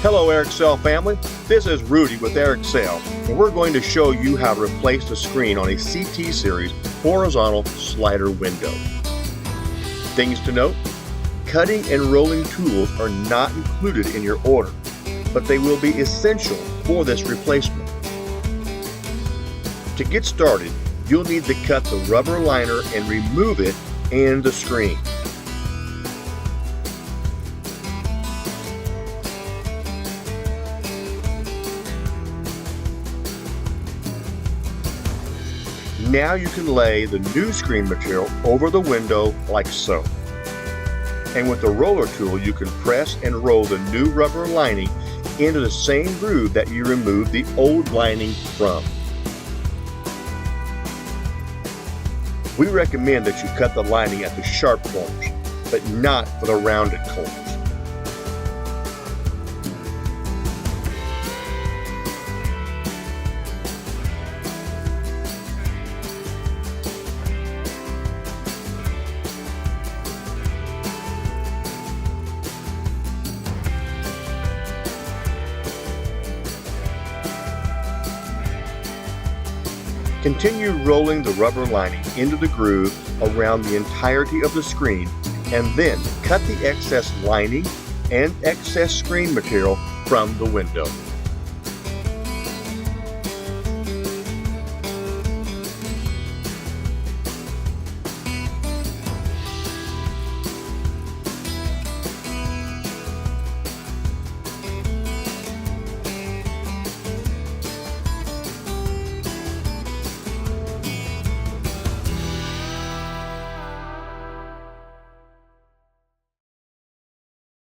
Hello Excel family, this is Rudy with Excel, and we're going to show you how to replace the screen on a CT series horizontal slider window. Things to note: cutting and rolling tools are not included in your order, but they will be essential for this replacement. To get started, you'll need to cut the rubber liner and remove it and the screen. Now you can lay the new screen material over the window like so. And with the roller tool, you can press and roll the new rubber lining into the same groove that you removed the old lining from. We recommend that you cut the lining at the sharp corners, but not for the rounded corners. Continue rolling the rubber lining into the groove around the entirety of the screen, and then cut the excess lining and excess screen material from the window.